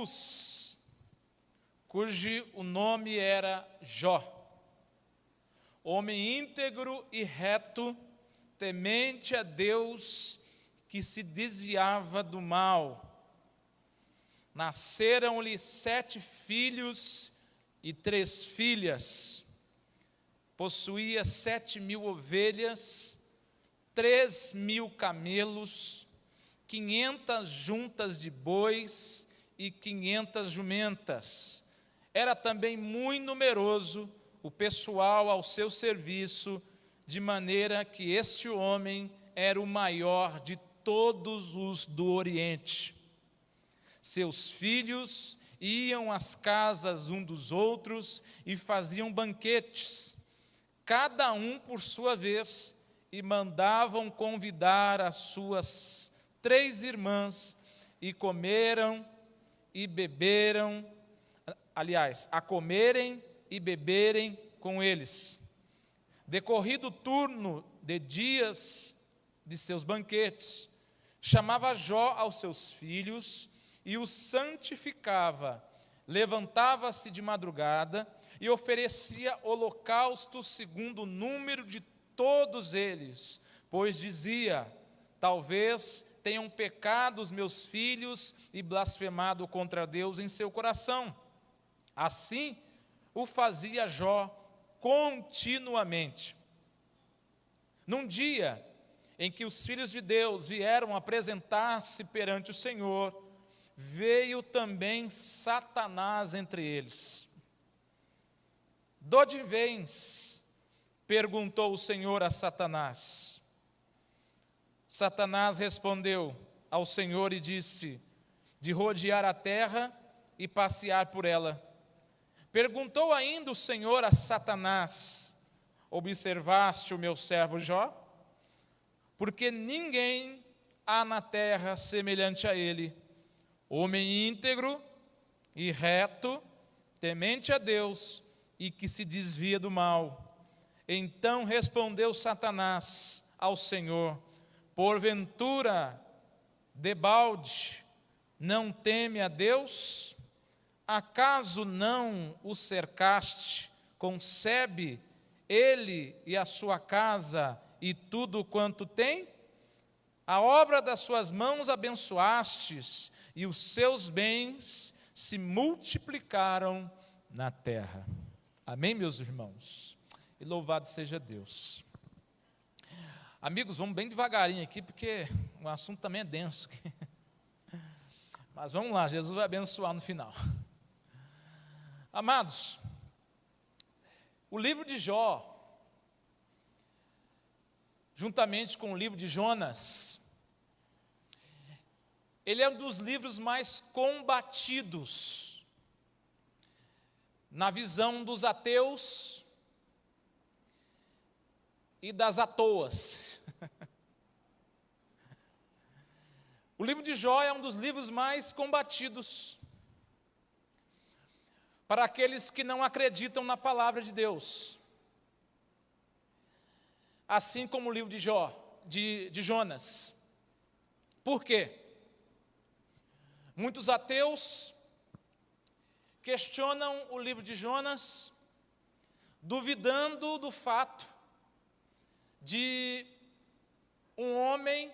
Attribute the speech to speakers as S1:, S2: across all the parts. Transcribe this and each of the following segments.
S1: Uz, cujo o nome era Jó, homem íntegro e reto, temente a Deus, que se desviava do mal. Nasceram-lhe 7 filhos e 3 filhas. Possuía 7.000 ovelhas, 3.000 camelos, 500 juntas de bois e 500 jumentas. Era também muito numeroso o pessoal ao seu serviço, de maneira que este homem era o maior de todos os do Oriente. Seus filhos iam às casas um dos outros e faziam banquetes, cada um por sua vez, e mandavam convidar as suas 3 irmãs, e comeram e beberam, a comerem e beberem com eles. Decorrido o turno de dias de seus banquetes, chamava Jó aos seus filhos e os santificava. Levantava-se de madrugada e oferecia holocaustos segundo o número de todos eles, pois dizia: talvez tenham pecado os meus filhos e blasfemado contra Deus em seu coração. Assim o fazia Jó continuamente. Num dia em que os filhos de Deus vieram apresentar-se perante o Senhor, veio também Satanás entre eles. "De onde vens?", perguntou o Senhor a Satanás. Satanás respondeu ao Senhor e disse: "De rodear a terra e passear por ela." Perguntou ainda o Senhor a Satanás: "Observaste o meu servo Jó? Porque ninguém há na terra semelhante a ele, homem íntegro e reto, temente a Deus e que se desvia do mal." Então respondeu Satanás ao Senhor: "Porventura, debalde, não teme a Deus? Acaso não o cercaste, concebe ele e a sua casa e tudo quanto tem? A obra das suas mãos abençoastes, e os seus bens se multiplicaram na terra." Amém, meus irmãos? E louvado seja Deus. Amigos, vamos bem devagarinho aqui, porque o assunto também é denso. Mas vamos lá, Jesus vai abençoar no final. Amados, o livro de Jó, juntamente com o livro de Jonas, ele é um dos livros mais combatidos na visão dos ateus e das atoas. O livro de Jó é um dos livros mais combatidos para aqueles que não acreditam na palavra de Deus. Assim como o livro de Jonas. Por quê? Muitos ateus questionam o livro de Jonas, duvidando do fato de um homem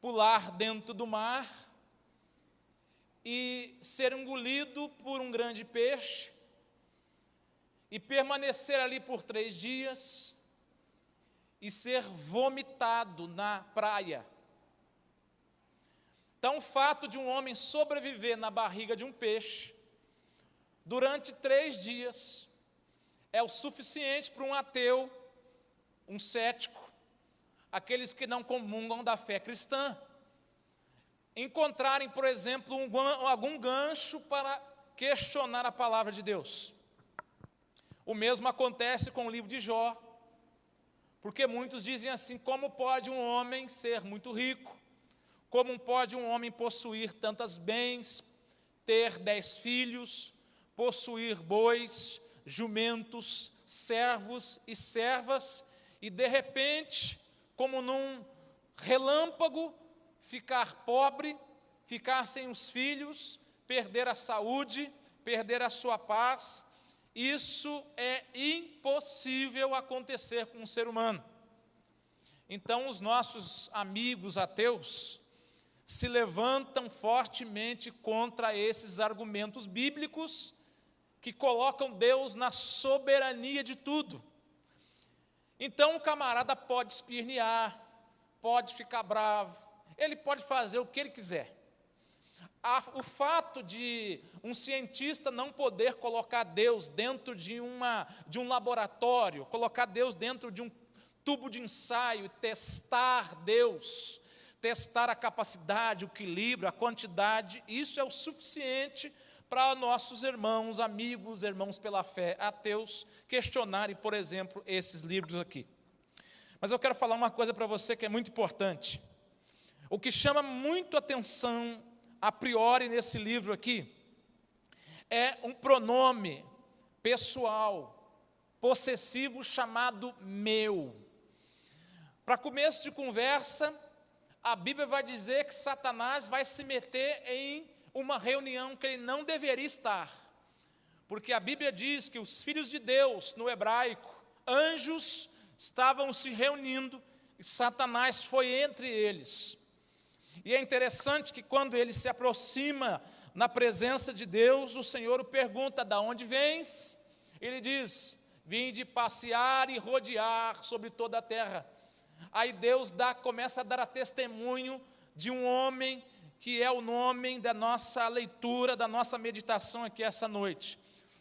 S1: pular dentro do mar e ser engolido por um grande peixe e permanecer ali por 3 dias e ser vomitado na praia. Então, o fato de um homem sobreviver na barriga de um peixe durante 3 dias é o suficiente para um ateu, um cético, aqueles que não comungam da fé cristã, encontrarem, por exemplo, algum gancho para questionar a palavra de Deus. O mesmo acontece com o livro de Jó, porque muitos dizem assim: como pode um homem ser muito rico? Como pode um homem possuir tantos bens, ter 10 filhos, possuir bois, jumentos, servos e servas, e de repente, como num relâmpago, ficar pobre, ficar sem os filhos, perder a saúde, perder a sua paz. Isso é impossível acontecer com um ser humano. Então, os nossos amigos ateus se levantam fortemente contra esses argumentos bíblicos que colocam Deus na soberania de tudo. Então, o camarada pode espirnear, pode ficar bravo, ele pode fazer o que ele quiser. O fato de um cientista não poder colocar Deus dentro de um laboratório, colocar Deus dentro de um tubo de ensaio, testar Deus, testar a capacidade, o equilíbrio, a quantidade, isso é o suficiente para nossos irmãos, amigos, irmãos pela fé, ateus, questionarem, por exemplo, esses livros aqui. Mas eu quero falar uma coisa para você que é muito importante. O que chama muito atenção, a priori, nesse livro aqui, é um pronome pessoal, possessivo, chamado meu. Para começo de conversa, a Bíblia vai dizer que Satanás vai se meter em uma reunião que ele não deveria estar. Porque a Bíblia diz que os filhos de Deus, no hebraico, anjos, estavam se reunindo e Satanás foi entre eles. E é interessante que quando ele se aproxima na presença de Deus, o Senhor o pergunta: "Da onde vens?" Ele diz: "Vim de passear e rodear sobre toda a terra." Aí Deus começa a dar a testemunho de um homem que é o nome da nossa leitura, da nossa meditação aqui essa noite.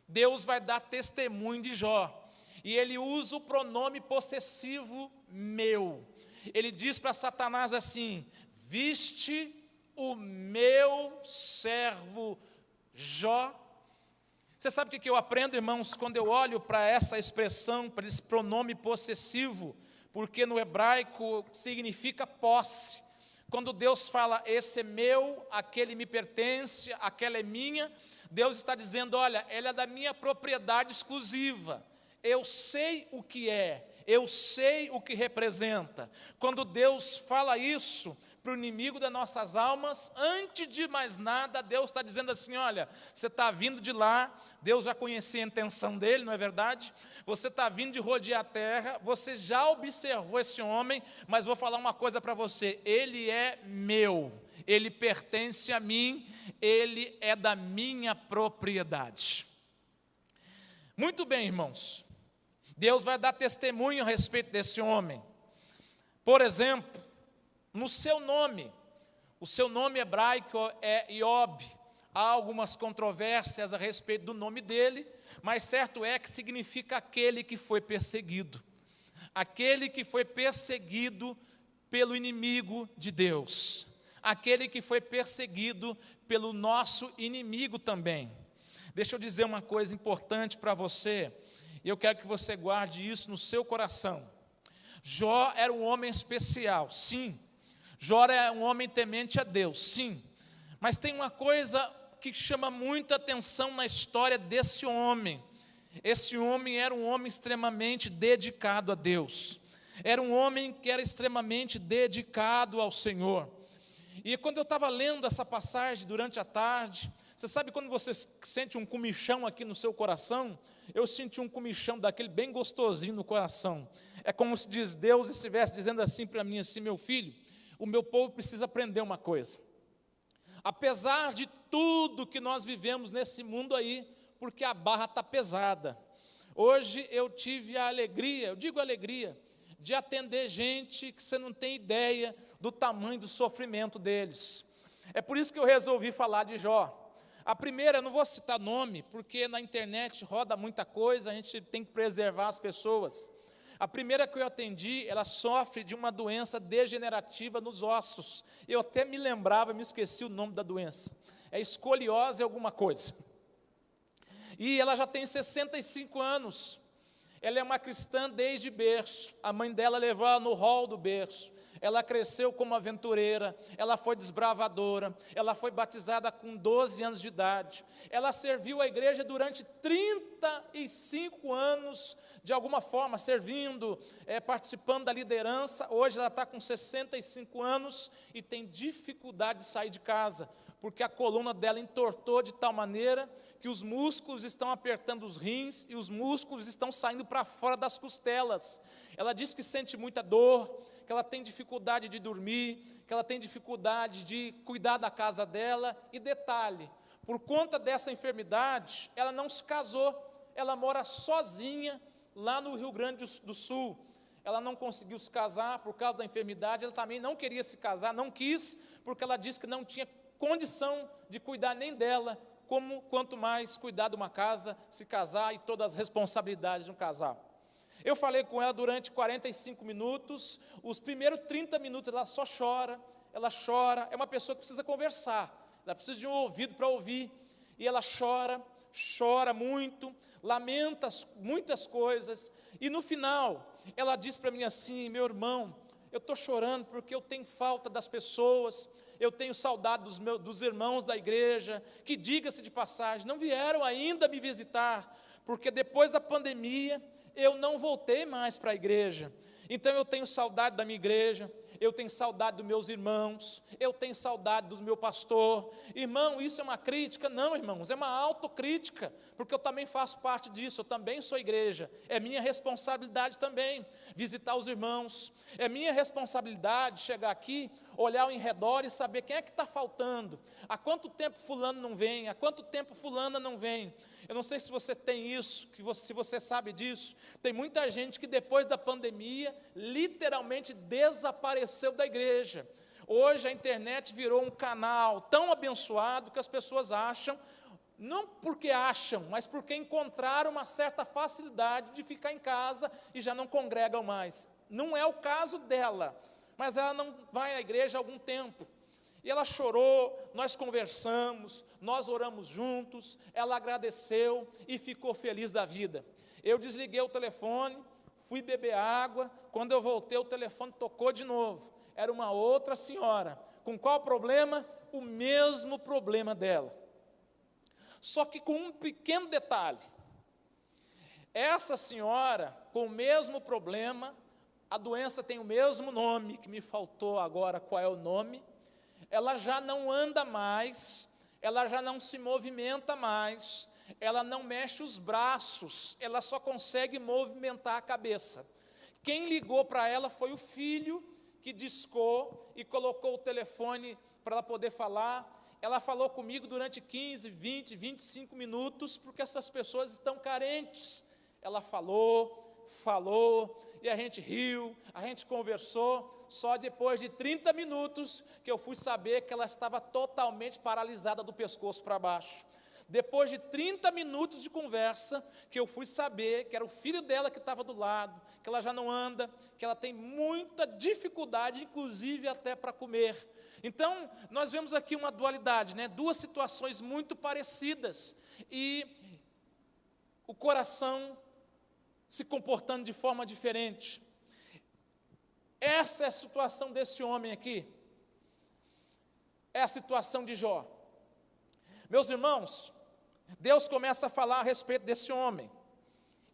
S1: Deus vai dar testemunho de Jó, e ele usa o pronome possessivo meu. Ele diz para Satanás assim: "Viste o meu servo Jó?" Você sabe o que eu aprendo, irmãos, quando eu olho para essa expressão, para esse pronome possessivo? Porque no hebraico significa posse. Quando Deus fala, esse é meu, aquele me pertence, aquela é minha, Deus está dizendo, olha, ela é da minha propriedade exclusiva. Eu sei o que é, eu sei o que representa. Quando Deus fala isso para o inimigo das nossas almas, antes de mais nada, Deus está dizendo assim, olha, você está vindo de lá, Deus já conhecia a intenção dele, não é verdade? Você está vindo de rodear a terra, você já observou esse homem, mas vou falar uma coisa para você, ele é meu, ele pertence a mim, ele é da minha propriedade. Muito bem, irmãos, Deus vai dar testemunho a respeito desse homem. Por exemplo, no seu nome, o seu nome hebraico é Iob. Há algumas controvérsias a respeito do nome dele, mas certo é que significa aquele que foi perseguido. Aquele que foi perseguido pelo inimigo de Deus. Aquele que foi perseguido pelo nosso inimigo também. Deixa eu dizer uma coisa importante para você, e eu quero que você guarde isso no seu coração. Jó era um homem especial, sim. Jó é um homem temente a Deus, sim, mas tem uma coisa que chama muita atenção na história desse homem. Esse homem era um homem extremamente dedicado a Deus, era um homem que era extremamente dedicado ao Senhor. E quando eu estava lendo essa passagem durante a tarde, você sabe quando você sente um comichão aqui no seu coração? Eu senti um comichão daquele bem gostosinho no coração. É como se Deus estivesse dizendo assim para mim, assim, meu filho, o meu povo precisa aprender uma coisa. Apesar de tudo que nós vivemos nesse mundo aí, porque a barra está pesada. Hoje eu tive a alegria, eu digo alegria, de atender gente que você não tem ideia do tamanho do sofrimento deles. É por isso que eu resolvi falar de Jó. A primeira, eu não vou citar nome, porque na internet roda muita coisa, a gente tem que preservar as pessoas. A primeira que eu atendi, ela sofre de uma doença degenerativa nos ossos. Eu até me lembrava, me esqueci o nome da doença. É escoliose alguma coisa. E ela já tem 65 anos. Ela é uma cristã desde berço. A mãe dela levou ela no hall do berço. Ela cresceu como aventureira, ela foi desbravadora, ela foi batizada com 12 anos de idade. Ela serviu a igreja durante 35 anos, de alguma forma, servindo, participando da liderança. Hoje ela está com 65 anos e tem dificuldade de sair de casa, porque a coluna dela entortou de tal maneira que os músculos estão apertando os rins e os músculos estão saindo para fora das costelas. Ela diz que sente muita dor, que ela tem dificuldade de dormir, que ela tem dificuldade de cuidar da casa dela. E detalhe, por conta dessa enfermidade, ela não se casou, ela mora sozinha lá no Rio Grande do Sul. Ela não conseguiu se casar por causa da enfermidade, ela também não queria se casar, não quis, porque ela disse que não tinha condição de cuidar nem dela, quanto mais cuidar de uma casa, se casar e todas as responsabilidades de um casal. Eu falei com ela durante 45 minutos, os primeiros 30 minutos ela só chora, é uma pessoa que precisa conversar, ela precisa de um ouvido para ouvir, e ela chora muito, lamenta muitas coisas, e no final, ela diz para mim assim: meu irmão, eu estou chorando porque eu tenho falta das pessoas, eu tenho saudade dos irmãos da igreja, que, diga-se de passagem, não vieram ainda me visitar, porque depois da pandemia, eu não voltei mais para a igreja, então eu tenho saudade da minha igreja, eu tenho saudade dos meus irmãos, eu tenho saudade do meu pastor. Irmão, isso é uma crítica? Não, irmãos, é uma autocrítica, porque eu também faço parte disso, eu também sou igreja, é minha responsabilidade também visitar os irmãos, é minha responsabilidade chegar aqui, olhar ao redor e saber quem é que está faltando, há quanto tempo fulano não vem, há quanto tempo fulana não vem. Eu não sei se você tem isso, se você sabe disso, tem muita gente que depois da pandemia, literalmente desapareceu da igreja. Hoje a internet virou um canal tão abençoado que as pessoas acham, não porque acham, mas porque encontraram uma certa facilidade de ficar em casa e já não congregam mais. Não é o caso dela, mas ela não vai à igreja há algum tempo. E ela chorou, nós conversamos, nós oramos juntos, ela agradeceu e ficou feliz da vida. Eu desliguei o telefone, fui beber água, quando eu voltei o telefone tocou de novo. Era uma outra senhora. Com qual problema? O mesmo problema dela. Só que com um pequeno detalhe. Essa senhora, com o mesmo problema, a doença tem o mesmo nome, que me faltou agora qual é o nome, ela já não anda mais, ela já não se movimenta mais, ela não mexe os braços, ela só consegue movimentar a cabeça. Quem ligou para ela foi o filho, que discou e colocou o telefone para ela poder falar. Ela falou comigo durante 15, 20, 25 minutos, porque essas pessoas estão carentes. Ela falou, e a gente riu, a gente conversou. Só depois de 30 minutos que eu fui saber que ela estava totalmente paralisada do pescoço para baixo. Depois de 30 minutos de conversa, que eu fui saber que era o filho dela que estava do lado, que ela já não anda, que ela tem muita dificuldade, inclusive até para comer. Então, nós vemos aqui uma dualidade, né? Duas situações muito parecidas, e o coração se comportando de forma diferente. Essa é a situação desse homem aqui, é a situação de Jó. Meus irmãos, Deus começa a falar a respeito desse homem,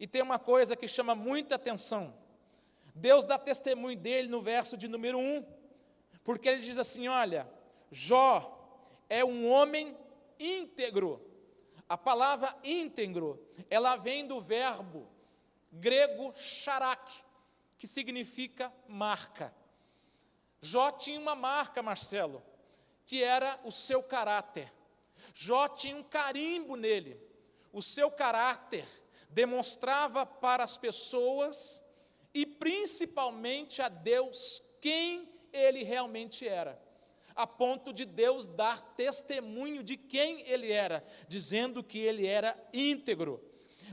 S1: e tem uma coisa que chama muita atenção. Deus dá testemunho dele no verso de número 1, porque ele diz assim: olha, Jó é um homem íntegro. A palavra íntegro, ela vem do verbo grego charak, que significa marca. Jó tinha uma marca, Marcelo, que era o seu caráter. Jó tinha um carimbo nele. O seu caráter demonstrava para as pessoas e principalmente a Deus quem ele realmente era, a ponto de Deus dar testemunho de quem ele era, dizendo que ele era íntegro.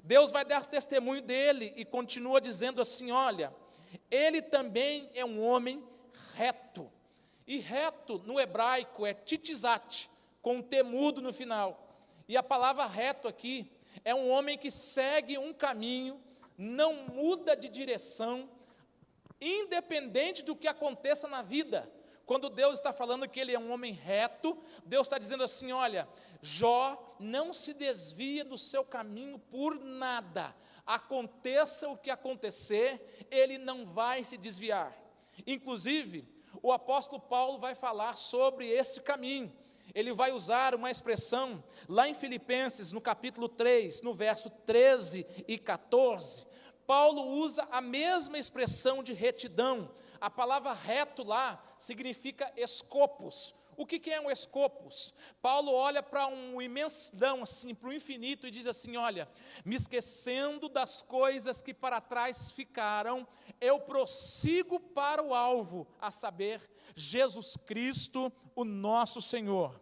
S1: Deus vai dar testemunho dele e continua dizendo assim: olha, ele também é um homem reto. E reto no hebraico é titizat, com um temudo no final. E a palavra reto aqui é um homem que segue um caminho, não muda de direção, independente do que aconteça na vida. Quando Deus está falando que ele é um homem reto, Deus está dizendo assim: olha, Jó não se desvia do seu caminho por nada. Aconteça o que acontecer, ele não vai se desviar. Inclusive, o apóstolo Paulo vai falar sobre esse caminho. ele vai usar uma expressão lá em Filipenses, no capítulo 3, no verso 13 e 14. Paulo usa a mesma expressão de retidão. A palavra reto lá significa escopos. O que é um escopos? Paulo olha para uma imensidão, assim, para o infinito, e diz assim: olha, me esquecendo das coisas que para trás ficaram, eu prossigo para o alvo, a saber, Jesus Cristo, o nosso Senhor.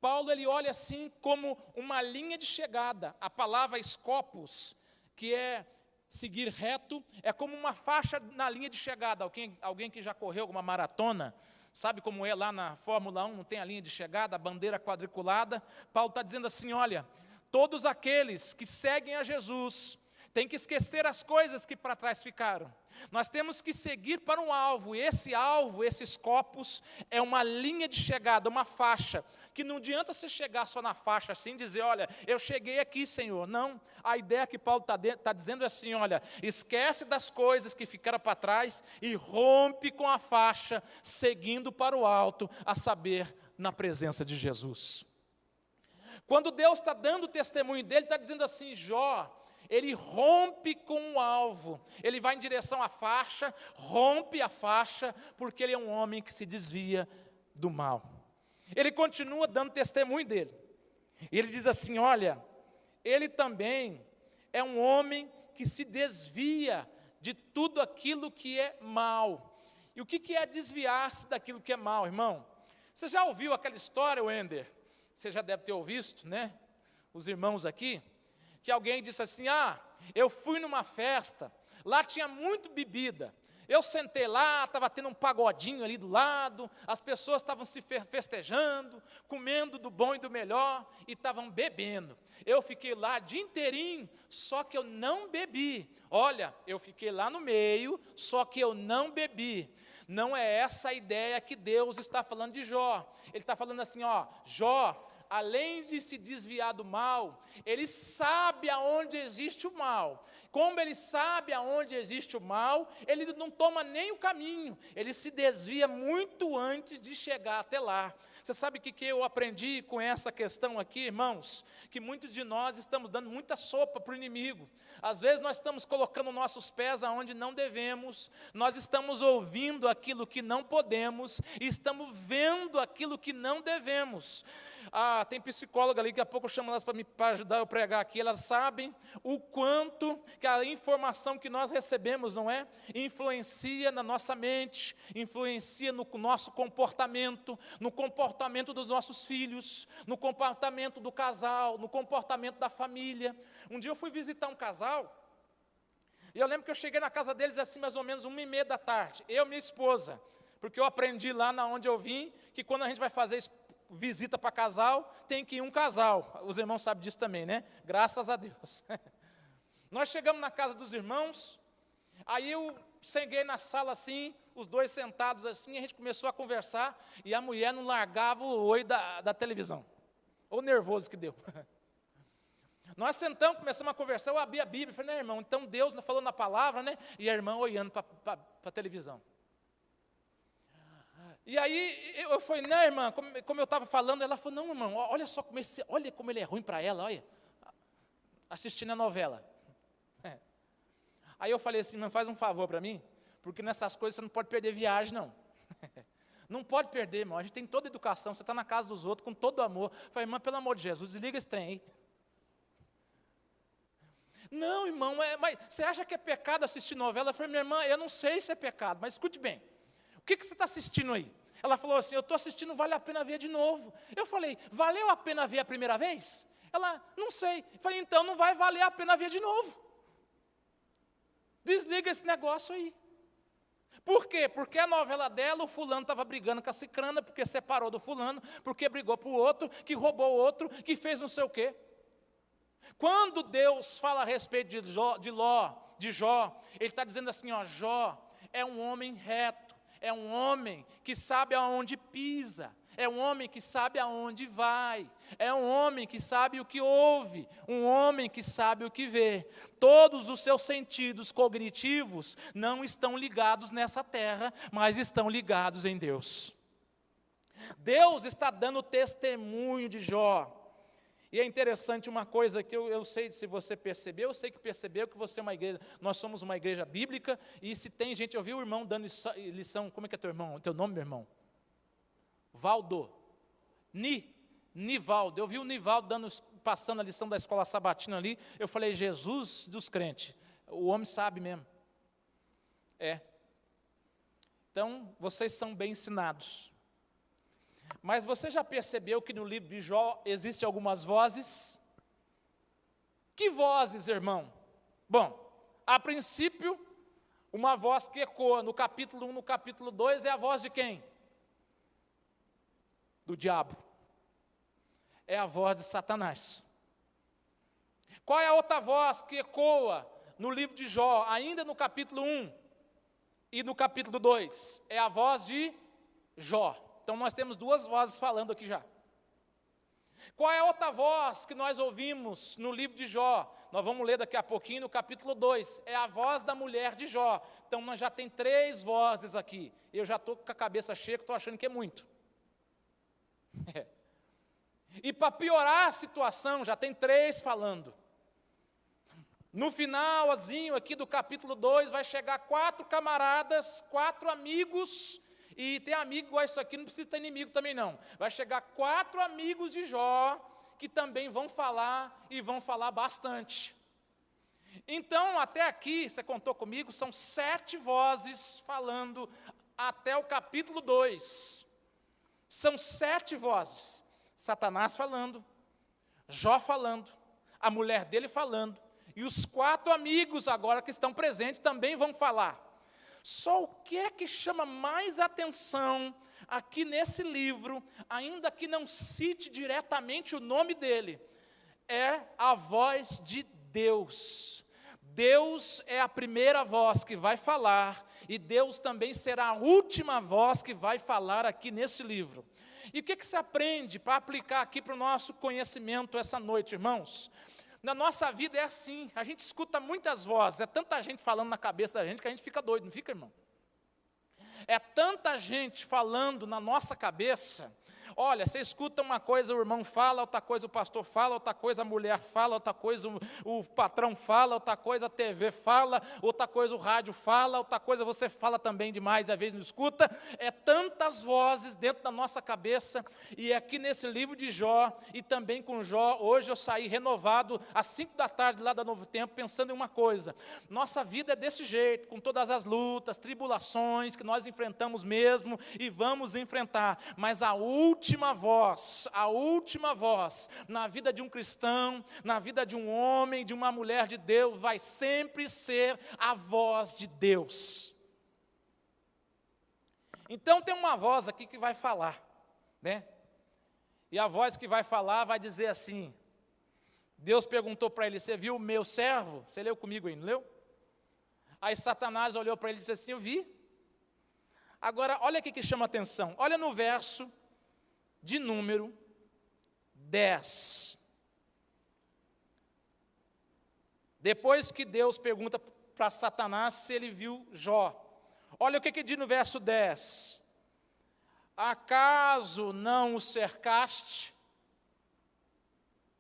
S1: Paulo, ele olha assim como uma linha de chegada. A palavra escopos, que é seguir reto, é como uma faixa na linha de chegada. Alguém que já correu alguma maratona, sabe como é lá na Fórmula 1, não tem a linha de chegada, a bandeira quadriculada. Paulo está dizendo assim: olha, todos aqueles que seguem a Jesus têm que esquecer as coisas que para trás ficaram. Nós temos que seguir para um alvo, e esse alvo, esses copos, é uma linha de chegada, uma faixa, que não adianta você chegar só na faixa assim e dizer: olha, eu cheguei aqui, Senhor. Não, a ideia que Paulo está dizendo é assim: olha, esquece das coisas que ficaram para trás e rompe com a faixa, seguindo para o alto, a saber, na presença de Jesus. Quando Deus está dando o testemunho dele, está dizendo assim: Jó, ele rompe com o alvo, ele vai em direção à faixa, rompe a faixa, porque ele é um homem que se desvia do mal. Ele continua dando testemunho dele, e ele diz assim: olha, ele também é um homem que se desvia de tudo aquilo que é mal. E o que é desviar-se daquilo que é mal, irmão? Você já ouviu aquela história, Wender? Você já deve ter ouvido, né? Os irmãos aqui, que alguém disse assim: eu fui numa festa, lá tinha muito bebida, eu sentei lá, estava tendo um pagodinho ali do lado, as pessoas estavam se festejando, comendo do bom e do melhor, e estavam bebendo. Eu fiquei lá o dia inteirinho, só que eu não bebi. Olha, eu fiquei lá no meio, só que eu não bebi. Não é essa a ideia que Deus está falando de Jó. Ele está falando assim: Jó, além de se desviar do mal, ele sabe aonde existe o mal. Como ele sabe aonde existe o mal, ele não toma nem o caminho, ele se desvia muito antes de chegar até lá. Você sabe o que eu aprendi com essa questão aqui, irmãos? Que muitos de nós estamos dando muita sopa para o inimigo. Às vezes nós estamos colocando nossos pés aonde não devemos, nós estamos ouvindo aquilo que não podemos, e estamos vendo aquilo que não devemos. Tem psicóloga ali, daqui a pouco eu chamo elas para ajudar eu a pregar aqui. Elas sabem o quanto que a informação que nós recebemos, não é? Influencia na nossa mente, influencia no nosso comportamento, no comportamento dos nossos filhos, no comportamento do casal, no comportamento da família. Um dia eu fui visitar um casal, e eu lembro que eu cheguei na casa deles assim, mais ou menos 1h30 da tarde, eu e minha esposa, porque eu aprendi lá na onde eu vim, que quando a gente vai fazer visita para casal, tem que ir um casal. Os irmãos sabem disso também, né? Graças a Deus. Nós chegamos na casa dos irmãos, aí eu cheguei na sala assim, os dois sentados assim, a gente começou a conversar, e a mulher não largava o olho da televisão. O nervoso que deu. Nós sentamos, começamos a conversar, eu abri a Bíblia, falei: né, irmão, então Deus falou na palavra, né? E a irmã olhando para a televisão. E aí eu falei: né, irmã, como eu estava falando, ela falou: não, irmão, olha só olha como ele é ruim para ela, olha, assistindo a novela. Aí eu falei assim: irmã, faz um favor para mim, porque nessas coisas você não pode perder viagem, não. Não pode perder, irmão, a gente tem toda a educação, você está na casa dos outros com todo o amor. Eu falei: irmã, pelo amor de Jesus, desliga esse trem aí. Não, irmão, mas você acha que é pecado assistir novela? Eu falei: minha irmã, eu não sei se é pecado, mas escute bem, o que você está assistindo aí? Ela falou assim: eu estou assistindo, vale a pena ver de novo. Eu falei: valeu a pena ver a primeira vez? Ela: não sei. Eu falei: então não vai valer a pena ver de novo. Desliga esse negócio aí. Por quê? Porque a novela dela, o fulano estava brigando com a cicrana, porque separou do fulano, porque brigou para o outro, que roubou o outro, que fez não sei o quê. Quando Deus fala a respeito de Jó, Ele está dizendo assim: Jó é um homem reto, é um homem que sabe aonde pisa, é um homem que sabe aonde vai, é um homem que sabe o que ouve, um homem que sabe o que vê. Todos os seus sentidos cognitivos não estão ligados nessa terra, mas estão ligados em Deus. Deus está dando testemunho de Jó. E é interessante uma coisa que eu sei se você percebeu, eu sei que percebeu que você é uma igreja, nós somos uma igreja bíblica, e se tem gente, eu vi o irmão dando lição, como é que é teu irmão? Teu nome, meu irmão? Valdo. Nivaldo. Eu vi o Nivaldo passando a lição da escola sabatina ali, eu falei, Jesus dos crentes, o homem sabe mesmo. Então, vocês são bem ensinados. Mas você já percebeu que no livro de Jó existem algumas vozes? Que vozes, irmão? Bom, a princípio, uma voz que ecoa no capítulo 1, no capítulo 2, é a voz de quem? Do diabo. É a voz de Satanás. Qual é a outra voz que ecoa no livro de Jó, ainda no capítulo 1 e no capítulo 2? É a voz de Jó. Então, nós temos duas vozes falando aqui já. Qual é a outra voz que nós ouvimos no livro de Jó? Nós vamos ler daqui a pouquinho no capítulo 2. É a voz da mulher de Jó. Então, nós já tem 3 vozes aqui. Eu já estou com a cabeça cheia, estou achando que é muito. E para piorar a situação, já tem 3 falando. No finalzinho aqui do capítulo 2, vai chegar 4 camaradas, 4 amigos. E ter amigo igual isso aqui, não precisa ter inimigo também não. Vai chegar 4 amigos de Jó, que também vão falar, e vão falar bastante. Então, até aqui, você contou comigo, são 7 vozes falando até o capítulo 2. São 7 vozes. Satanás falando, Jó falando, a mulher dele falando, e os 4 amigos agora que estão presentes também vão falar. Só o que é que chama mais atenção aqui nesse livro, ainda que não cite diretamente o nome dele, é a voz de Deus. Deus é a primeira voz que vai falar, e Deus também será a última voz que vai falar aqui nesse livro. E o que se aprende para aplicar aqui para o nosso conhecimento essa noite, irmãos? Na nossa vida é assim, a gente escuta muitas vozes, é tanta gente falando na cabeça da gente que a gente fica doido, não fica, irmão? É tanta gente falando na nossa cabeça. Olha, você escuta uma coisa, o irmão fala, outra coisa o pastor fala, outra coisa a mulher fala, outra coisa o patrão fala, outra coisa a TV fala, outra coisa o rádio fala, outra coisa você fala também demais e às vezes não escuta. É tantas vozes dentro da nossa cabeça, e aqui nesse livro de Jó, e também com Jó, hoje eu saí renovado às 5 da tarde lá da Novo Tempo, pensando em uma coisa: nossa vida é desse jeito, com todas as lutas, tribulações que nós enfrentamos mesmo, e vamos enfrentar, mas a última voz na vida de um cristão, na vida de um homem, de uma mulher de Deus, vai sempre ser a voz de Deus. Então tem uma voz aqui que vai falar, né? E a voz que vai falar vai dizer assim: Deus perguntou para ele, você viu o meu servo? Você leu comigo aí, não leu? Aí Satanás olhou para ele e disse assim, eu vi. Agora, olha aqui que chama atenção, olha no verso de número 10. Depois que Deus pergunta para Satanás se ele viu Jó. Olha o que diz no verso 10. Acaso não o cercaste?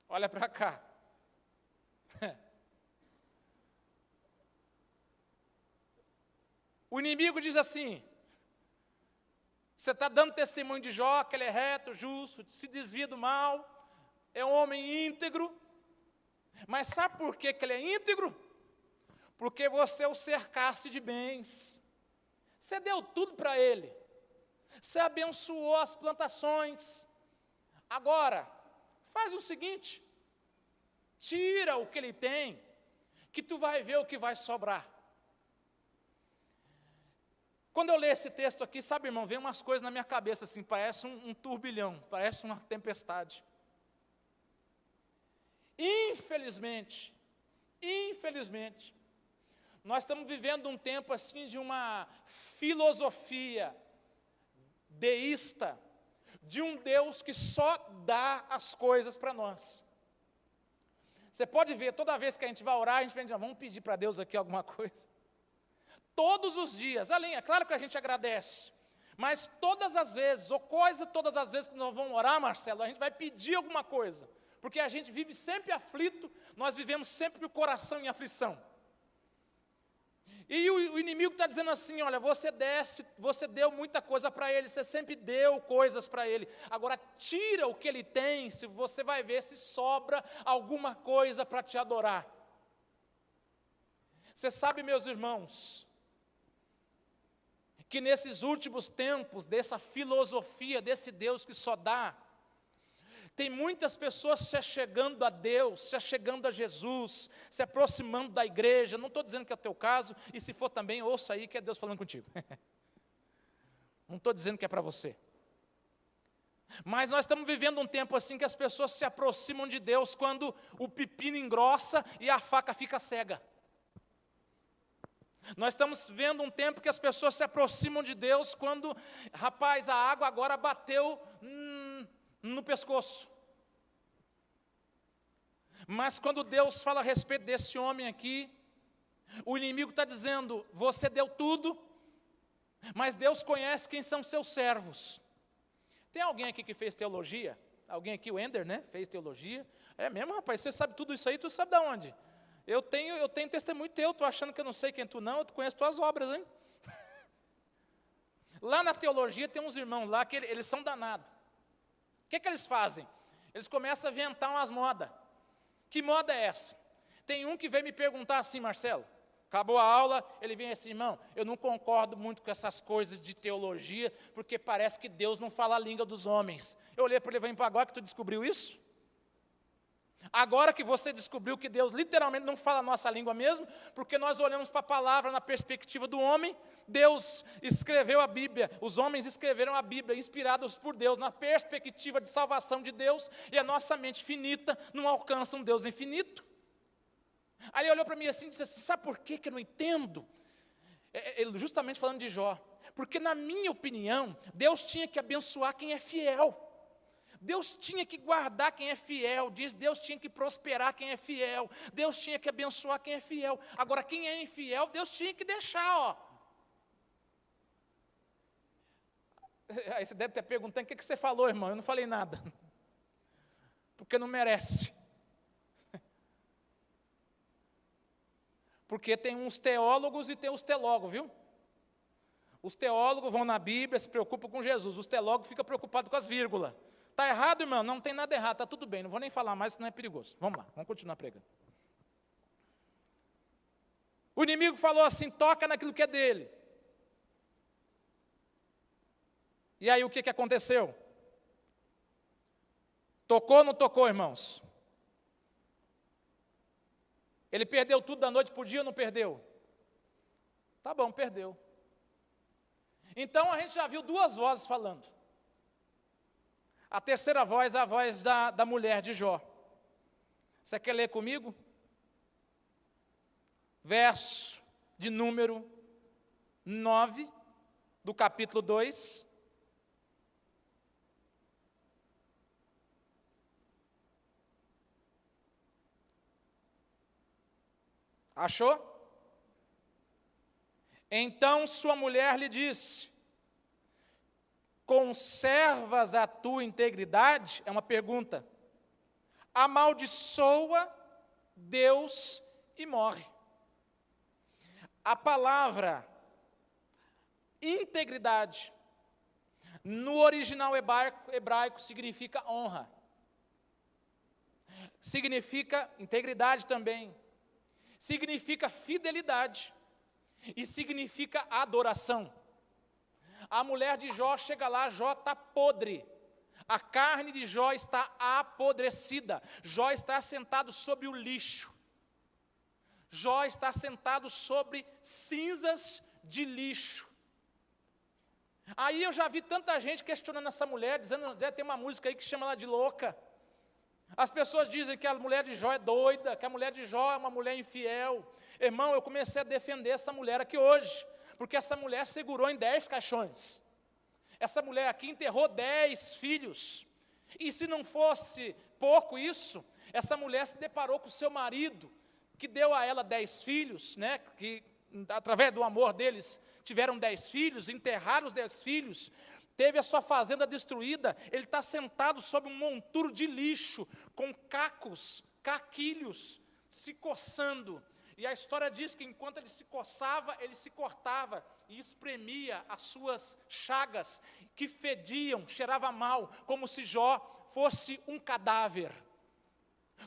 S1: Olha para cá. O inimigo diz assim, você está dando testemunho de Jó, que ele é reto, justo, se desvia do mal, é um homem íntegro. Mas sabe por que ele é íntegro? Porque você o cercaste de bens. Você deu tudo para ele. Você abençoou as plantações. Agora, faz o seguinte, tira o que ele tem, que tu vai ver o que vai sobrar. Quando eu leio esse texto aqui, sabe, irmão, vem umas coisas na minha cabeça, assim, parece um turbilhão, parece uma tempestade. Infelizmente, nós estamos vivendo um tempo, assim, de uma filosofia deísta, de um Deus que só dá as coisas para nós. Você pode ver, toda vez que a gente vai orar, a gente vem dizendo, vamos pedir para Deus aqui alguma coisa. Todos os dias, além, é claro que a gente agradece, Mas todas as vezes, ou quase todas as vezes que nós vamos orar, Marcelo, a gente vai pedir alguma coisa, porque a gente vive sempre aflito, nós vivemos sempre o coração em aflição. E o inimigo está dizendo assim, olha, você deu muita coisa para ele, você sempre deu coisas para ele, agora tira o que ele tem, se você vai ver se sobra alguma coisa para te adorar. Você sabe, meus irmãos, que nesses últimos tempos, dessa filosofia, desse Deus que só dá, tem muitas pessoas se achegando a Deus, se achegando a Jesus, se aproximando da igreja. Não estou dizendo que é o teu caso, e se for também, ouça aí que é Deus falando contigo. Não estou dizendo que é para você. Mas nós estamos vivendo um tempo assim que as pessoas se aproximam de Deus quando o pepino engrossa e a faca fica cega. Nós estamos vendo um tempo que as pessoas se aproximam de Deus quando, rapaz, a água agora bateu no pescoço. Mas quando Deus fala a respeito desse homem aqui, o inimigo está dizendo, você deu tudo, mas Deus conhece quem são seus servos. Tem alguém aqui que fez teologia? Alguém aqui, o Ender, né? Fez teologia. É mesmo, rapaz, você sabe tudo isso aí, tu sabe de onde? Eu tenho testemunho teu, estou achando que eu não sei quem tu não, eu conheço tuas obras, hein? Lá na teologia tem uns irmãos lá que eles são danados. O que eles fazem? Eles começam a inventar umas modas. Que moda é essa? Tem um que veio me perguntar assim, Marcelo, acabou a aula, ele vem assim, irmão, eu não concordo muito com essas coisas de teologia, porque parece que Deus não fala a língua dos homens. Eu olhei para ele e falei, agora que tu descobriu isso? Agora que você descobriu que Deus literalmente não fala a nossa língua mesmo, porque nós olhamos para a palavra na perspectiva do homem, Deus escreveu a Bíblia, os homens escreveram a Bíblia, inspirados por Deus, na perspectiva de salvação de Deus, e a nossa mente finita não alcança um Deus infinito. Aí ele olhou para mim assim e disse assim, sabe por que eu não entendo? Ele justamente falando de Jó, porque na minha opinião, Deus tinha que abençoar quem é fiel. Deus tinha que guardar quem é fiel, Deus tinha que prosperar quem é fiel, Deus tinha que abençoar quem é fiel. Agora, quem é infiel, Deus tinha que deixar, ó. Aí você deve estar perguntando, o que você falou, irmão? Eu não falei nada. Porque não merece. Porque tem uns teólogos e tem os teólogos, viu? Os teólogos vão na Bíblia, se preocupam com Jesus, os teólogos ficam preocupados com as vírgulas. Está errado, irmão? Não tem nada errado, está tudo bem, não vou nem falar mais, senão é perigoso. Vamos lá, vamos continuar pregando. O inimigo falou assim, toca naquilo que é dele. E aí o que aconteceu? Tocou ou não tocou, irmãos? Ele perdeu tudo da noite para o dia ou não perdeu? Tá bom, perdeu. Então a gente já viu duas vozes falando. A terceira voz é a voz da mulher de Jó. Você quer ler comigo? Verso de número 9, do capítulo 2. Achou? Então sua mulher lhe disse, conservas a tua integridade? É uma pergunta. Amaldiçoa Deus e morre. A palavra integridade, no original hebraico significa honra. Significa integridade também. Significa fidelidade. E significa adoração. A mulher de Jó chega lá, Jó está podre. A carne de Jó está apodrecida. Jó está sentado sobre o lixo. Jó está sentado sobre cinzas de lixo. Aí eu já vi tanta gente questionando essa mulher, dizendo, tem uma música aí que chama ela de louca. As pessoas dizem que a mulher de Jó é doida, que a mulher de Jó é uma mulher infiel. Irmão, eu comecei a defender essa mulher aqui hoje, porque essa mulher segurou em 10 caixões. Essa mulher aqui enterrou 10 filhos. E se não fosse pouco isso, essa mulher se deparou com o seu marido, que deu a ela 10 filhos, né, que através do amor deles tiveram 10 filhos, enterraram os 10 filhos, teve a sua fazenda destruída, ele está sentado sob um monturo de lixo, com cacos, caquilhos, se coçando. E a história diz que enquanto ele se coçava, ele se cortava e espremia as suas chagas, que fediam, cheirava mal, como se Jó fosse um cadáver.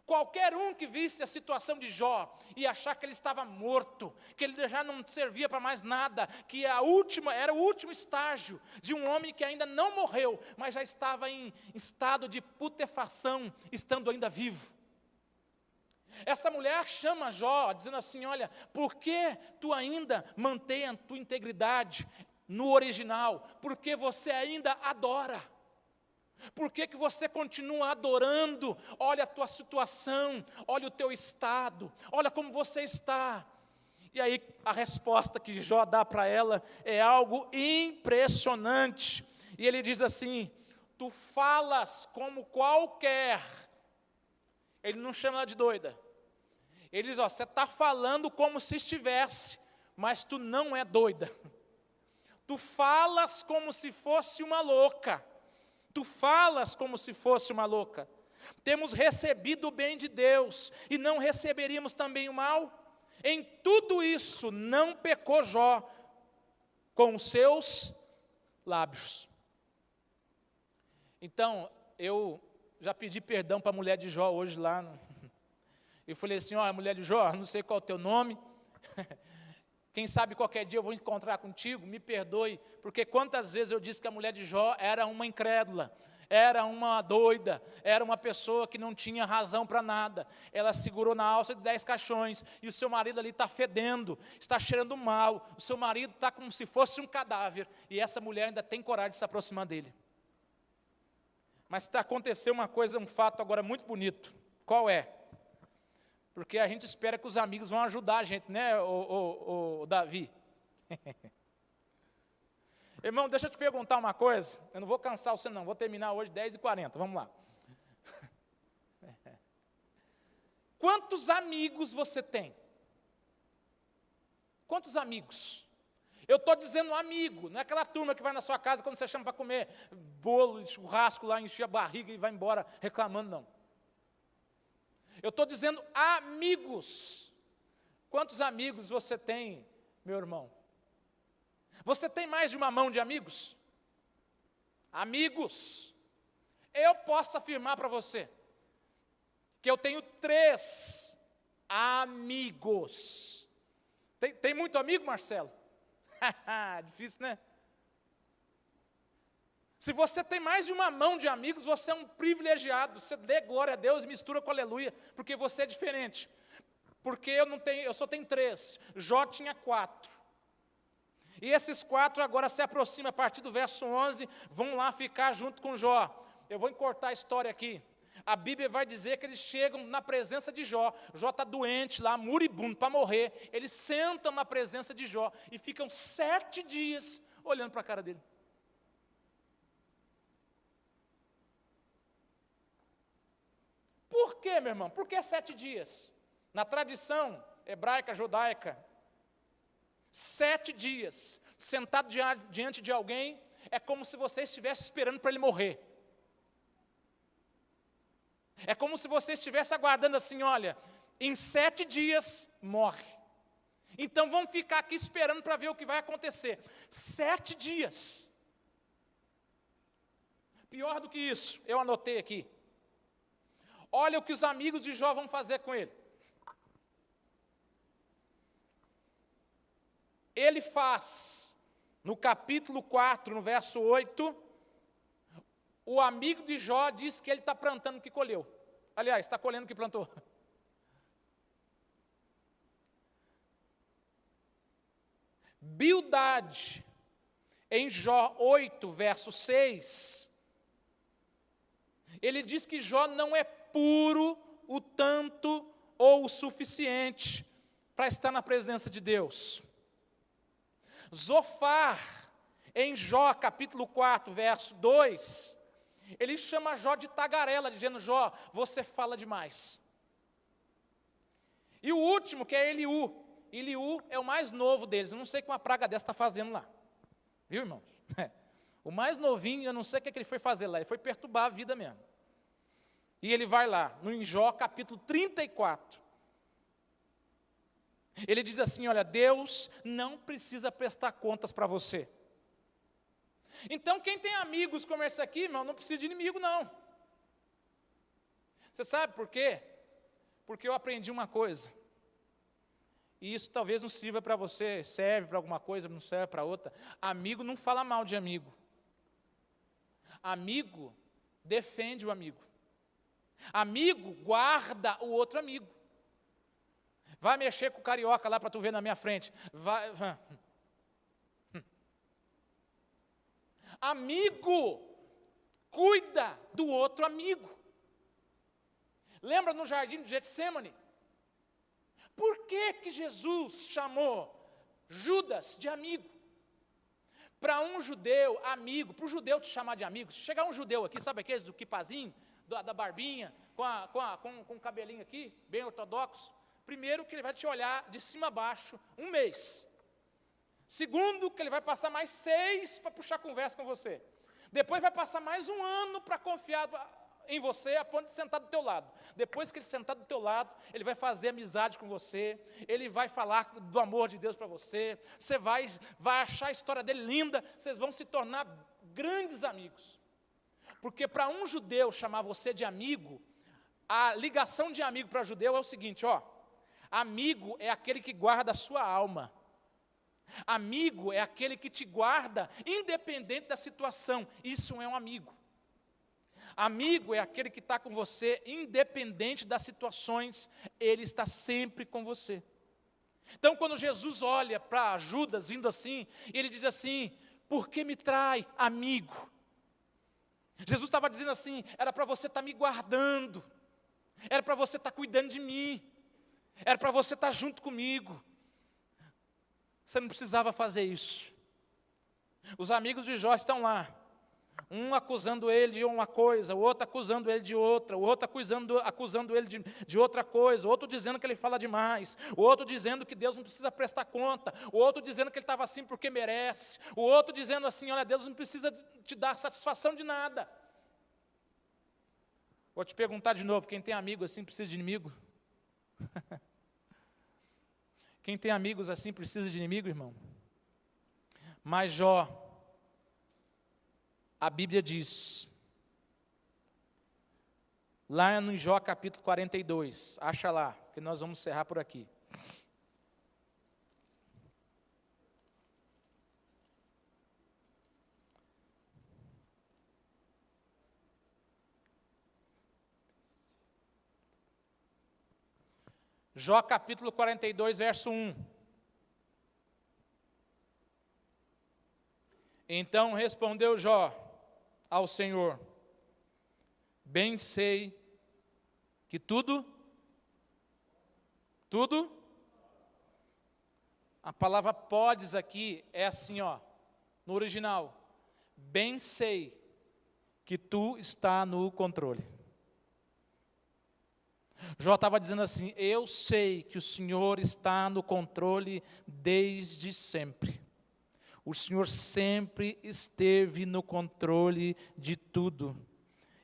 S1: Qualquer um que visse a situação de Jó ia achar que ele estava morto, que ele já não servia para mais nada, que era o último estágio de um homem que ainda não morreu, mas já estava em estado de putefação, estando ainda vivo. Essa mulher chama Jó, dizendo assim, olha, por que tu ainda mantém a tua integridade no original? Porque você ainda adora. Por que você continua adorando? Olha a tua situação, olha o teu estado, olha como você está. E aí a resposta que Jó dá para ela é algo impressionante. E ele diz assim, tu falas como qualquer. Ele não chama ela de doida. Ele diz, você está falando como se estivesse, mas tu não é doida. Tu falas como se fosse uma louca. Tu falas como se fosse uma louca. Temos recebido o bem de Deus, e não receberíamos também o mal? Em tudo isso não pecou Jó com os seus lábios. Então, eu já pedi perdão para a mulher de Jó hoje lá. Eu falei assim, ó, mulher de Jó, não sei qual é o teu nome. Quem sabe qualquer dia eu vou encontrar contigo, me perdoe, porque quantas vezes eu disse que a mulher de Jó era uma incrédula, era uma doida, era uma pessoa que não tinha razão para nada. Ela segurou na alça de 10 caixões, e o seu marido ali está fedendo, está cheirando mal, o seu marido está como se fosse um cadáver, e essa mulher ainda tem coragem de se aproximar dele. Mas aconteceu uma coisa, um fato agora muito bonito. Qual é? Porque a gente espera que os amigos vão ajudar a gente, né, o Davi? Irmão, deixa eu te perguntar uma coisa. Eu não vou cansar você não, vou terminar hoje 10h40, vamos lá. Quantos amigos você tem? Quantos amigos? Eu estou dizendo amigo, não é aquela turma que vai na sua casa quando você chama para comer bolo, churrasco lá, encher a barriga e vai embora reclamando, não. Eu estou dizendo amigos. Quantos amigos você tem, meu irmão? Você tem mais de uma mão de amigos? Amigos. Eu posso afirmar para você que eu tenho 3 amigos. Tem muito amigo, Marcelo? Difícil, né? Se você tem mais de uma mão de amigos, você é um privilegiado. Você dê glória a Deus e mistura com aleluia, porque você é diferente. Porque eu só tenho 3. Jó tinha 4. E esses 4 agora se aproximam, a partir do verso 11, vão lá ficar junto com Jó. Eu vou encurtar a história aqui. A Bíblia vai dizer que eles chegam na presença de Jó. Jó está doente lá, moribundo, para morrer. Eles sentam na presença de Jó e ficam 7 dias olhando para a cara dele. Por quê, meu irmão? Por que 7 dias? Na tradição hebraica, judaica, 7 dias, sentado diante de alguém, é como se você estivesse esperando para ele morrer. É como se você estivesse aguardando assim, olha, em 7 dias morre. Então vamos ficar aqui esperando para ver o que vai acontecer. 7 dias. Pior do que isso, eu anotei aqui. Olha o que os amigos de Jó vão fazer com ele. Ele faz, no capítulo 4, no verso 8, o amigo de Jó diz que ele está plantando o que colheu. Aliás, está colhendo o que plantou. Bildade, em Jó 8, verso 6, ele diz que Jó não é puro o tanto ou o suficiente para estar na presença de Deus. Zofar, em Jó capítulo 4, verso 2, ele chama Jó de tagarela, dizendo, Jó, você fala demais. E o último, que é Eliú, Eliú é o mais novo deles. Eu não sei o que uma praga dessa está fazendo lá. Viu, irmãos? O mais novinho, eu não sei o que ele foi fazer lá. Ele foi perturbar a vida mesmo. E ele vai lá, no em Jó, capítulo 34. Ele diz assim, olha, Deus não precisa prestar contas para você. Então, quem tem amigos como esse aqui, irmão, não precisa de inimigo, não. Você sabe por quê? Porque eu aprendi uma coisa. E isso talvez não sirva para você, serve para alguma coisa, não serve para outra. Amigo não fala mal de amigo. Amigo defende o amigo. Amigo guarda o outro amigo. Vai mexer com o carioca lá para tu ver na minha frente. Vai. Amigo cuida do outro amigo. Lembra no jardim de Getsemane? Por que Jesus chamou Judas de amigo? Para um judeu, amigo, para o judeu te chamar de amigo, se chegar um judeu aqui, sabe aqueles do quipazinho, da barbinha, com o cabelinho aqui, bem ortodoxo, primeiro que ele vai te olhar de cima a baixo um mês. Segundo, que ele vai passar mais 6 para puxar conversa com você. Depois vai passar mais 1 ano para confiar em você, a ponto de sentar do teu lado. Depois que ele sentar do teu lado, ele vai fazer amizade com você, ele vai falar do amor de Deus para você, você vai achar a história dele linda, vocês vão se tornar grandes amigos. Porque para um judeu chamar você de amigo, a ligação de amigo para judeu é o seguinte, amigo é aquele que guarda a sua alma. Amigo é aquele que te guarda independente da situação, isso é um amigo. Amigo é aquele que está com você, independente das situações, ele está sempre com você. Então, quando Jesus olha para Judas vindo assim, ele diz assim, por que me trai, amigo? Jesus estava dizendo assim, era para você estar me guardando, era para você estar cuidando de mim, era para você estar junto comigo. Você não precisava fazer isso. Os amigos de Jó estão lá. Um acusando ele de uma coisa, o outro acusando ele de outra, o outro acusando ele de outra coisa, o outro dizendo que ele fala demais, o outro dizendo que Deus não precisa prestar conta, o outro dizendo que ele estava assim porque merece, o outro dizendo assim, olha, Deus não precisa te dar satisfação de nada. Vou te perguntar de novo, quem tem amigo assim precisa de inimigo? Quem tem amigos assim precisa de inimigo, irmão? Mas Jó, a Bíblia diz, lá no Jó capítulo 42, acha lá, que nós vamos encerrar por aqui. Jó capítulo 42, verso 1. Então respondeu Jó ao Senhor, bem sei que tudo, a palavra podes aqui é assim, no original, bem sei que tu está no controle. Jó estava dizendo assim, eu sei que o Senhor está no controle desde sempre. O Senhor sempre esteve no controle de tudo.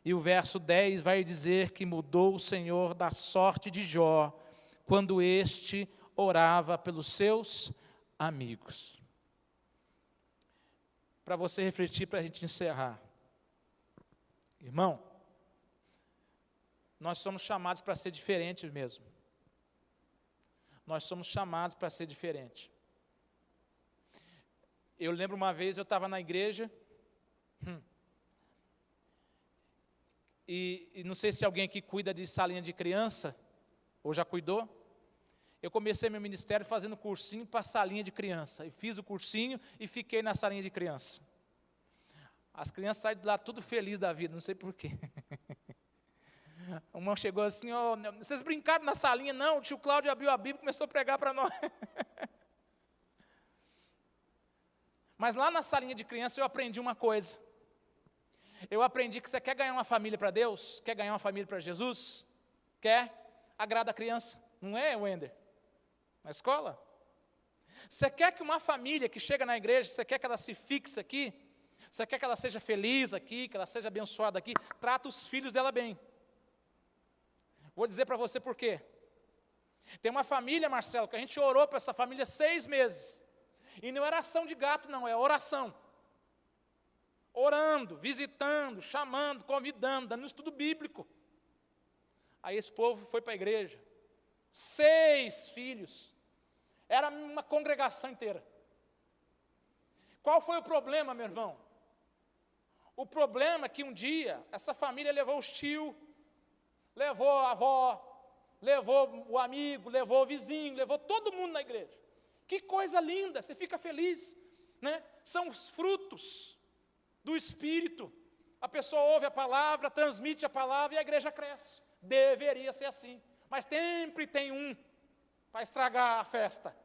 S1: E o verso 10 vai dizer que mudou o Senhor da sorte de Jó, quando este orava pelos seus amigos. Para você refletir, para a gente encerrar. Irmão, nós somos chamados para ser diferentes mesmo. Nós somos chamados para ser diferentes. Eu lembro uma vez, eu estava na igreja, e não sei se alguém aqui cuida de salinha de criança, ou já cuidou. Eu comecei meu ministério fazendo cursinho para salinha de criança, e fiz o cursinho e fiquei na salinha de criança. As crianças saem de lá tudo felizes da vida, não sei porquê. Uma chegou assim, vocês brincaram na salinha? Não, o tio Cláudio abriu a Bíblia e começou a pregar para nós. Mas lá na salinha de criança eu aprendi uma coisa. Eu aprendi que você quer ganhar uma família para Deus? Quer ganhar uma família para Jesus? Quer? Agrada a criança. Não é, Wender? Na escola? Você quer que uma família que chega na igreja, você quer que ela se fixe aqui? Você quer que ela seja feliz aqui, que ela seja abençoada aqui? Trata os filhos dela bem. Vou dizer para você por quê. Tem uma família, Marcelo, que a gente orou para essa família 6 meses. E não era ação de gato, não, é oração. Orando, visitando, chamando, convidando, dando estudo bíblico. Aí esse povo foi para a igreja. 6 filhos. Era uma congregação inteira. Qual foi o problema, meu irmão? O problema é que um dia, essa família levou os tios, levou a avó, levou o amigo, levou o vizinho, levou todo mundo na igreja. Que coisa linda, você fica feliz, né? São os frutos do Espírito. A pessoa ouve a palavra, transmite a palavra e a igreja cresce. Deveria ser assim. Mas sempre tem um para estragar a festa.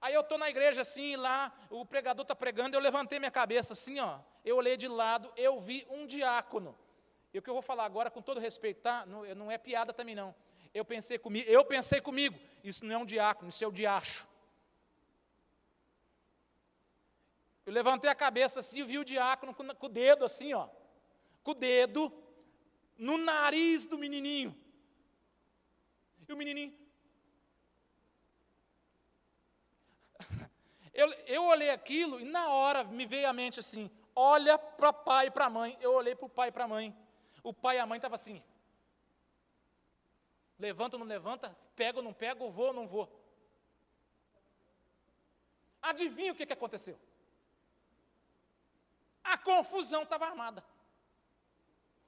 S1: Aí eu estou na igreja assim, lá, o pregador está pregando, eu levantei minha cabeça assim, ó, eu olhei de lado, eu vi um diácono. E o que eu vou falar agora, com todo respeito, tá? Não é piada também não. Eu pensei comigo, isso não é um diácono, isso é o diacho. Eu levantei a cabeça assim e vi o diácono com o dedo assim, ó, com o dedo no nariz do menininho. E o menininho... Eu olhei aquilo e na hora me veio à mente assim, olha para o pai e para a mãe. Eu olhei para o pai e para a mãe. O pai e a mãe estavam assim, levanta ou não levanta, pega ou não pega, vou ou não vou. Adivinha o que aconteceu? A confusão estava armada.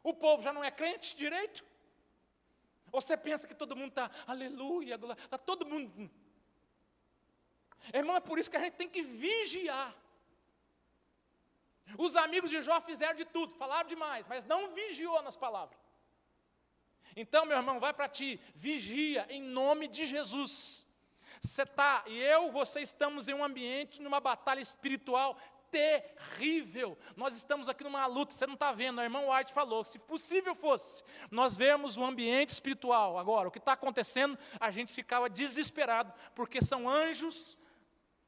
S1: O povo já não é crente direito? Ou você pensa que todo mundo está, aleluia, está todo mundo... Irmão, é por isso que a gente tem que vigiar. Os amigos de Jó fizeram de tudo, falaram demais, mas não vigiou nas palavras. Então, meu irmão, vai para ti, vigia em nome de Jesus. Você estamos em um ambiente, numa batalha espiritual terrível. Nós estamos aqui numa luta, você não está vendo, a irmã White falou, se possível fosse, nós vemos o ambiente espiritual. Agora, o que está acontecendo, a gente ficava desesperado, porque são anjos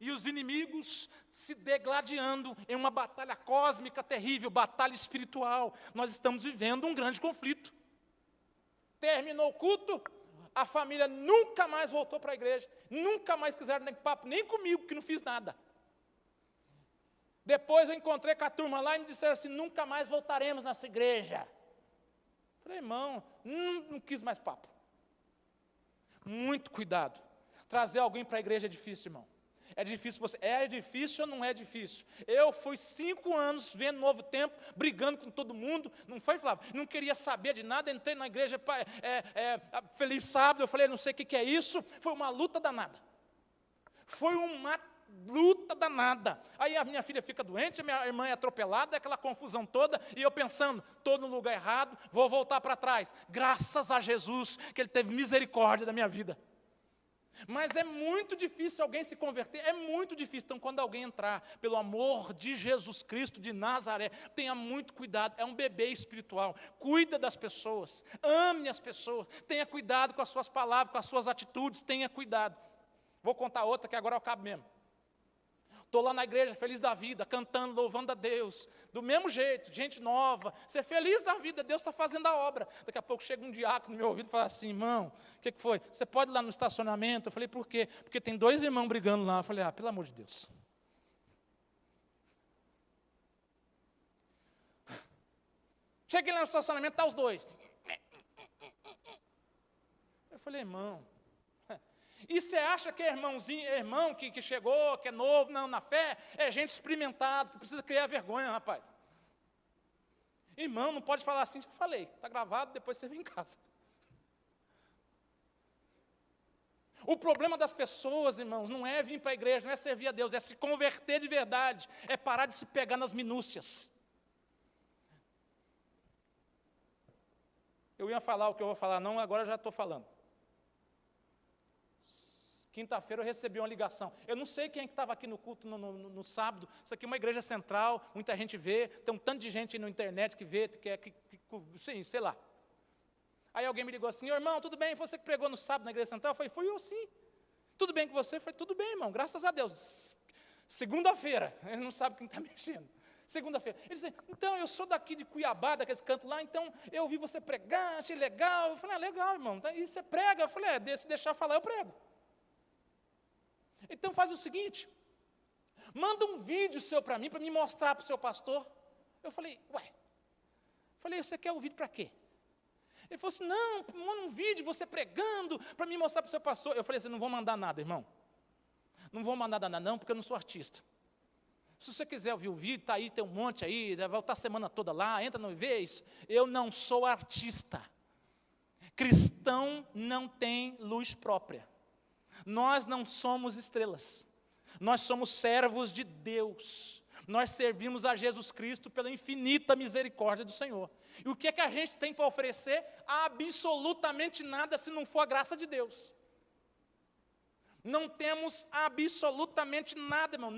S1: e os inimigos se degladiando em uma batalha cósmica terrível, batalha espiritual. Nós estamos vivendo um grande conflito. Terminou o culto, a família nunca mais voltou para a igreja, nunca mais quiseram nem papo, nem comigo, que não fiz nada. Depois eu encontrei com a turma lá e me disseram assim, nunca mais voltaremos nessa igreja. Falei, irmão, não quis mais papo. Muito cuidado. Trazer alguém para a igreja é difícil, irmão. É difícil é difícil ou não é difícil? Eu fui 5 anos vendo Novo Tempo, brigando com todo mundo, não foi, Flávio? Não queria saber de nada, entrei na igreja, feliz sábado, eu falei, não sei o que é isso, foi uma luta danada. Foi uma luta danada. Aí a minha filha fica doente, a minha irmã é atropelada, aquela confusão toda, e eu pensando, estou no lugar errado, vou voltar para trás. Graças a Jesus, que Ele teve misericórdia da minha vida. Mas é muito difícil alguém se converter, é muito difícil. Então, quando alguém entrar, pelo amor de Jesus Cristo de Nazaré, tenha muito cuidado, é um bebê espiritual. Cuida das pessoas, ame as pessoas, tenha cuidado com as suas palavras, com as suas atitudes, tenha cuidado. Vou contar outra que agora eu acabo mesmo. Estou lá na igreja, feliz da vida, cantando, louvando a Deus, do mesmo jeito, gente nova, ser feliz da vida, Deus está fazendo a obra. Daqui a pouco chega um diácono no meu ouvido e fala assim, irmão, o que foi? Você pode ir lá no estacionamento? Eu falei, por quê? Porque tem 2 irmãos brigando lá. Eu falei, pelo amor de Deus. Cheguei lá no estacionamento, está os 2. Eu falei, irmão... E você acha que é irmão que chegou, que é novo, não, na fé, é gente experimentada, que precisa criar vergonha, rapaz. Irmão, não pode falar assim, já falei, está gravado, depois você vem em casa. O problema das pessoas, irmãos, não é vir para a igreja, não é servir a Deus, é se converter de verdade, é parar de se pegar nas minúcias. Eu ia falar o que eu vou falar, não, agora eu já estou falando. Quinta-feira eu recebi uma ligação. Eu não sei quem é que estava aqui no culto no sábado. Isso aqui é uma igreja central, muita gente vê. Tem um tanto de gente na internet que vê, sim, sei lá. Aí alguém me ligou assim, irmão, tudo bem? Você que pregou no sábado na igreja central? Eu falei, fui eu sim. Tudo bem com você? Eu falei, tudo bem, irmão, graças a Deus. Segunda-feira, ele não sabe quem está mexendo. Segunda-feira. Ele disse, então, eu sou daqui de Cuiabá, daquele canto lá, então eu ouvi você pregar, achei legal. Eu falei, legal, irmão, e você prega? Eu falei, se deixar falar, eu prego. Então faz o seguinte, manda um vídeo seu para mim mostrar para o seu pastor. Eu falei, você quer o vídeo para quê? Ele falou assim, não, manda um vídeo, você pregando, para me mostrar para o seu pastor. Eu falei assim, não vou mandar nada, irmão. Não vou mandar nada não, porque eu não sou artista. Se você quiser ouvir o vídeo, está aí, tem um monte aí, vai estar a semana toda lá, entra no vê isso. Eu não sou artista. Cristão não tem luz própria. Nós não somos estrelas. Nós somos servos de Deus. Nós servimos a Jesus Cristo pela infinita misericórdia do Senhor. E o que é que a gente tem para oferecer? Absolutamente nada, se não for a graça de Deus. Não temos absolutamente nada, irmão.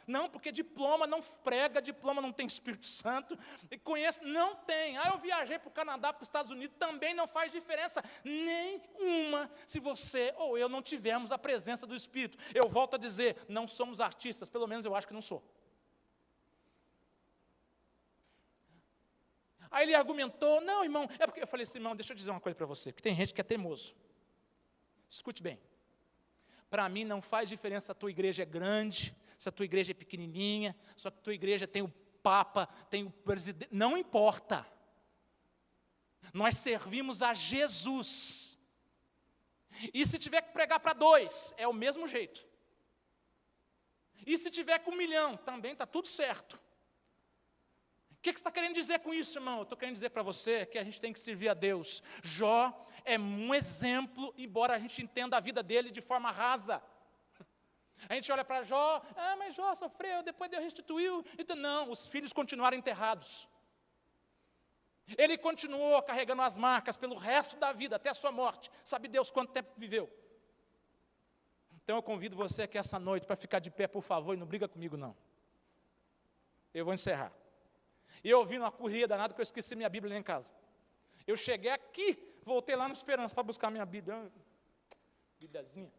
S1: Não, porque diploma não prega, diploma não tem Espírito Santo, e conheço, não tem. Eu viajei para o Canadá, para os Estados Unidos, também não faz diferença nenhuma se você ou eu não tivermos a presença do Espírito. Eu volto a dizer, não somos artistas, pelo menos eu acho que não sou. Aí ele argumentou, não, irmão, é porque eu falei assim, irmão, deixa eu dizer uma coisa para você, porque tem gente que é teimoso. Escute bem, para mim não faz diferença se a tua igreja é grande, se a tua igreja é pequenininha, se a tua igreja tem o Papa, tem o presidente, não importa. Nós servimos a Jesus. E se tiver que pregar para 2, é o mesmo jeito. E se tiver com 1 milhão, também está tudo certo. O que você está querendo dizer com isso, irmão? Eu estou querendo dizer para você que a gente tem que servir a Deus. Jó é um exemplo, embora a gente entenda a vida dele de forma rasa. A gente olha para Jó, mas Jó sofreu, depois Deus restituiu. Então, não, os filhos continuaram enterrados. Ele continuou carregando as marcas pelo resto da vida, até a sua morte. Sabe Deus quanto tempo viveu? Então eu convido você aqui essa noite para ficar de pé, por favor, e não briga comigo, não. Eu vou encerrar. E eu ouvi uma correria danada que eu esqueci minha Bíblia lá em casa. Eu cheguei aqui, voltei lá no Esperança para buscar minha Bíblia. Bíbliazinha.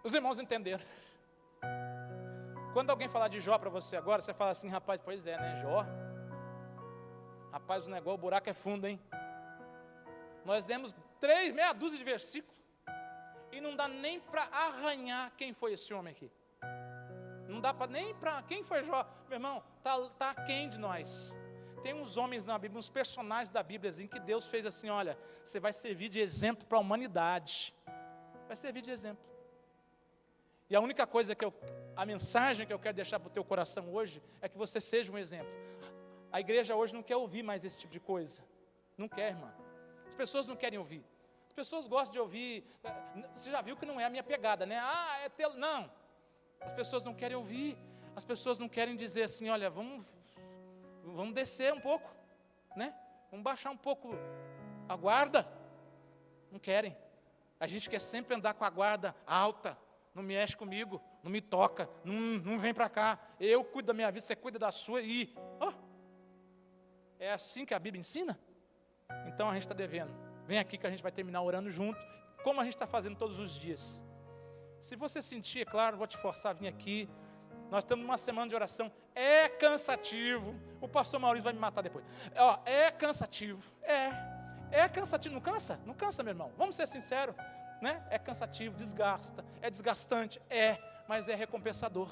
S1: Os irmãos entenderam. Quando alguém falar de Jó para você agora, você fala assim, rapaz, pois é, né, Jó? Rapaz, o negócio, o buraco é fundo, hein? Nós lemos meia dúzia de versículos, e não dá nem para arranhar quem foi esse homem aqui. Não dá nem para... Quem foi Jó? Meu irmão, está aquém de nós. Tem uns homens na Bíblia, uns personagens da Bíblia, em que Deus fez assim, olha, você vai servir de exemplo para a humanidade. Vai servir de exemplo. E a única coisa a mensagem que eu quero deixar para o teu coração hoje, é que você seja um exemplo. A igreja hoje não quer ouvir mais esse tipo de coisa. Não quer, irmão. As pessoas não querem ouvir. As pessoas gostam de ouvir. Você já viu que não é a minha pegada, né? Não. As pessoas não querem ouvir. As pessoas não querem dizer assim, olha, vamos descer um pouco, né? Vamos baixar um pouco a guarda. Não querem. A gente quer sempre andar com a guarda alta. Não mexe comigo, não me toca, não vem para cá. Eu cuido da minha vida, você cuida da sua. É assim que a Bíblia ensina? Então a gente está devendo. Vem aqui que a gente vai terminar orando junto, como a gente está fazendo todos os dias. Se você sentir, é claro, vou te forçar a vir aqui. Nós estamos numa semana de oração. É cansativo. O pastor Maurício vai me matar depois. É cansativo. É cansativo. Não cansa? Não cansa, meu irmão. Vamos ser sinceros. Né? É cansativo, desgasta, é desgastante, mas é recompensador.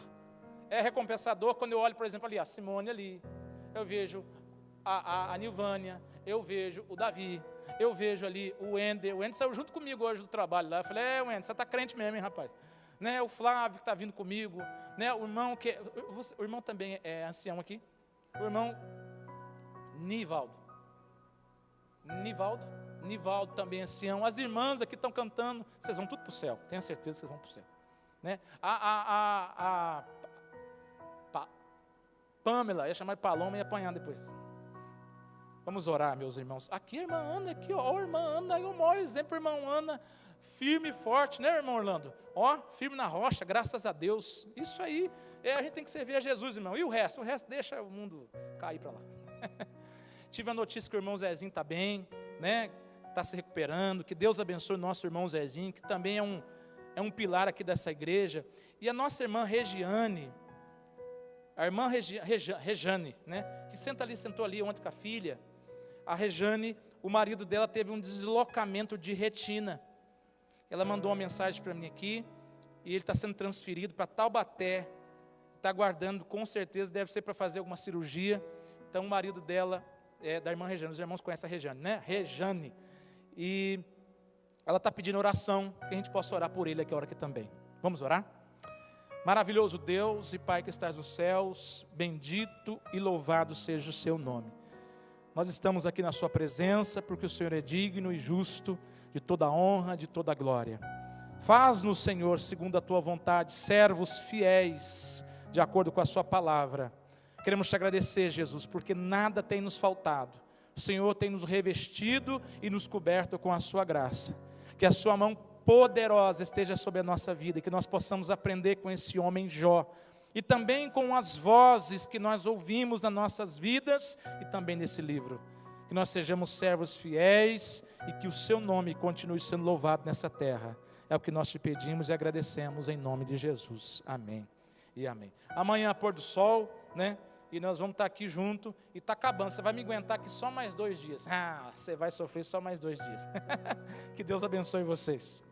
S1: É recompensador quando eu olho, por exemplo, ali, a Simone ali, eu vejo a Nilvânia, eu vejo o Davi, eu vejo ali o Wender saiu junto comigo hoje do trabalho lá, eu falei, Wender, você está crente mesmo, hein, rapaz? Né? O Flávio que está vindo comigo, né? O irmão também é ancião aqui, o irmão Nivaldo também é ancião. As irmãs aqui estão cantando. Vocês vão tudo para o céu. Tenho certeza que vocês vão para o céu. Né? Pamela, ia chamar de Paloma e ia apanhar depois. Vamos orar, meus irmãos. Aqui a irmã Ana, aqui, ó, a irmã Ana, aí o maior exemplo, a irmã Ana, firme e forte, né, irmão Orlando? Firme na rocha, graças a Deus. Isso aí, a gente tem que servir a Jesus, irmão. E o resto deixa o mundo cair para lá. Tive a notícia que o irmão Zezinho está bem, né? Está se recuperando. Que Deus abençoe o nosso irmão Zezinho, que também é um pilar aqui dessa igreja. E a nossa irmã Regiane, a irmã Rejane, né? Que sentou ali ontem com a filha. A Rejane, o marido dela teve um deslocamento de retina. Ela mandou uma mensagem para mim aqui, e ele está sendo transferido para Taubaté. Está aguardando, com certeza, deve ser para fazer alguma cirurgia. Então o marido dela, da irmã Rejane, os irmãos conhecem a Rejane, né? Rejane. E ela está pedindo oração, que a gente possa orar por ele aqui a hora aqui também. Vamos orar? Maravilhoso Deus e Pai que estás nos céus, bendito e louvado seja o seu nome. Nós estamos aqui na sua presença, porque o Senhor é digno e justo de toda a honra, de toda a glória. Faz-nos, Senhor, segundo a tua vontade, servos fiéis, de acordo com a sua palavra. Queremos te agradecer, Jesus, porque nada tem nos faltado. O Senhor tem nos revestido e nos coberto com a sua graça. Que a sua mão poderosa esteja sobre a nossa vida, e que nós possamos aprender com esse homem Jó, e também com as vozes que nós ouvimos nas nossas vidas, e também nesse livro. Que nós sejamos servos fiéis, e que o seu nome continue sendo louvado nessa terra. É o que nós te pedimos e agradecemos em nome de Jesus. Amém e amém. Amanhã, pôr do sol, né? E nós vamos estar aqui junto, e está acabando, você vai me aguentar aqui só mais 2 dias. Você vai sofrer só mais 2 dias. Que Deus abençoe vocês.